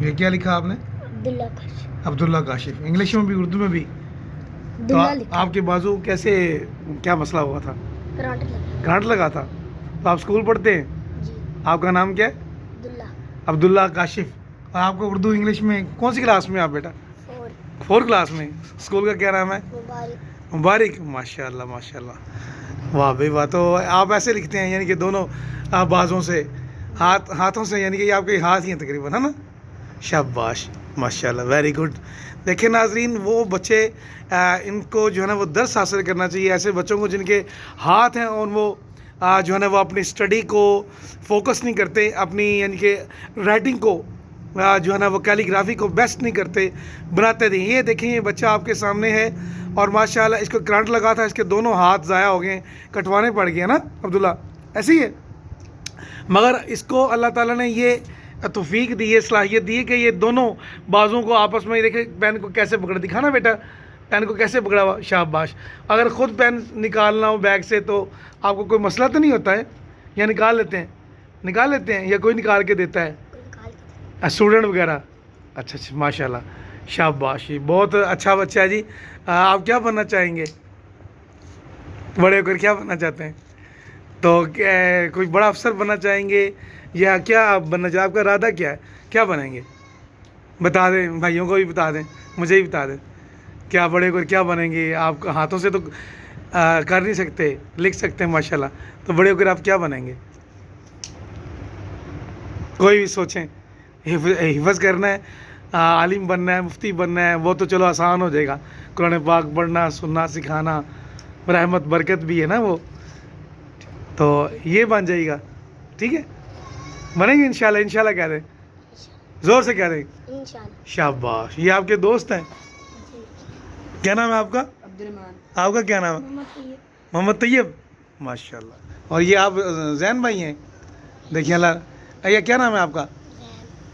یہ کیا لکھا آپ نے؟ عبداللہ کاشف. عبداللہ کاشف. انگلش میں بھی اردو میں بھی؟ تو عبداللہ لکھا. آپ کے بازو کیسے کیا مسئلہ ہوا تھا؟ کرانٹ لگا. گانٹ لگا تھا. تو آپ اسکول پڑھتے ہیں؟ جی. آپ کا نام کیا ہے؟ عبداللہ. عبداللہ کاشف. اور آپ کو اردو انگلش میں کون سی کلاس میں آپ بیٹا؟ 4. 4 کلاس میں. اسکول کا کیا نام ہے؟ مبارک. مبارک. ماشاء اللہ ماشاء اللہ. واہ بھائی واہ. تو آپ ایسے لکھتے ہیں یعنی کہ دونوں بازوں سے ہاتھوں سے، یعنی کہ یہ آپ کے ہاتھ ہی ہیں تقریباً، ہے نا؟ شاباش ماشاء اللہ، ویری گڈ. دیکھیں ناظرین، وہ بچے ان کو جو ہے نا وہ درس حاصل کرنا چاہیے ایسے بچوں کو جن کے ہاتھ ہیں اور وہ جو ہے نا وہ اپنی اسٹڈی کو فوکس نہیں کرتے، اپنی یعنی کہ رائٹنگ کو جو ہے نا وہ کیلیگرافی کو بیسٹ نہیں کرتے، بناتے نہیں. یہ دیکھیں یہ بچہ آپ کے سامنے ہے اور ماشاءاللہ اس کو کرنٹ لگا تھا، اس کے دونوں ہاتھ ضائع ہو گئے، کٹوانے پڑ گئے نا عبداللہ، ایسے ہی ہے. مگر اس کو اللہ تعالیٰ نے یہ توفیق دی ہے، صلاحیت دی ہے کہ یہ دونوں بازوں کو آپس میں، دیکھیں پین کو کیسے پکڑا، دکھانا بیٹا پین کو کیسے پکڑا ہوا. شاباش. اگر خود پین نکالنا ہو بیگ سے تو آپ کو کوئی مسئلہ تو نہیں ہوتا ہے؟ یا نکال لیتے ہیں یا کوئی نکال کے دیتا ہے اسٹوڈنٹ وغیرہ؟ اچھا اچھا ماشاء اللہ شاباش. بہت اچھا بچہ ہے جی. آپ کیا بننا چاہیں گے بڑے ہو کر؟ کیا بننا چاہتے ہیں؟ تو کوئی بڑا افسر بننا چاہیں گے یا کیا آپ بننا چاہیں؟ آپ کا ارادہ کیا ہے؟ کیا بنیں گے؟ بتا دیں بھائیوں کو بھی، بتا دیں مجھے بھی بتا دیں. کیا بڑے ہو کر کیا بنیں گے؟ آپ ہاتھوں سے تو کر نہیں سکتے، لکھ سکتے ہیں ماشاءاللہ، تو بڑے ہو کر آپ کیا بنیں گے؟ کوئی بھی سوچیں. حفظ کرنا ہے، عالم بننا ہے، مفتی بننا ہے، وہ تو چلو آسان ہو جائے گا. قرآن پاک پڑھنا، سننا، سکھانا، رحمت برکت بھی ہے نا وہ، تو یہ بن جائے گا. ٹھیک ہے، بنیں گے انشاءاللہ. انشاءاللہ کہہ دیں، زور سے کہہ دیں. انشاءاللہ. شاباش. یہ آپ کے دوست ہیں؟ کیا نام ہے آپ کا؟ عبدالرحمان. آپ کا کیا نام ہے؟ محمد طیب. محمد طیب. ماشاء اللہ. اور یہ آپ زین بھائی ہیں؟ دیکھیں اللہ. یہ کیا نام ہے آپ کا؟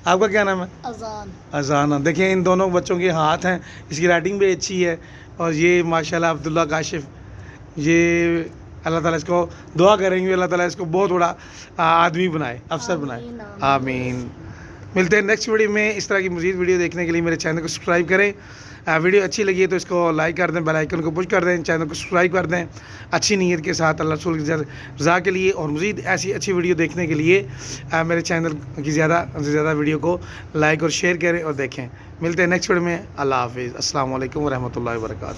آپ کا کیا نام ہے؟ اذان. اذان. دیکھیں ان دونوں بچوں کے ہاتھ ہیں، اس کی رائٹنگ بھی اچھی ہے. اور یہ ماشاءاللہ عبداللہ کاشف، یہ اللہ تعالیٰ اس کو دعا کریں گے، اللہ تعالیٰ اس کو بہت بڑا آدمی بنائے، افسر بنائے. آمین. ملتے ہیں نیکسٹ ویڈیو میں. اس طرح کی مزید ویڈیو دیکھنے کے لیے میرے چینل کو سبسکرائب کریں. ویڈیو اچھی لگی ہے تو اس کو لائک کر دیں، بیل آئیکن کو پش کر دیں، چینل کو سبسکرائب کر دیں اچھی نیت کے ساتھ اللہ رسول کی رضا کے لیے. اور مزید ایسی اچھی ویڈیو دیکھنے کے لیے میرے چینل کی زیادہ سے زیادہ ویڈیو کو لائک اور شیئر کریں اور دیکھیں. ملتے ہیں نیکسٹ ویڈیو میں. اللہ حافظ. السلام علیکم ورحمۃ اللہ وبرکاتہ.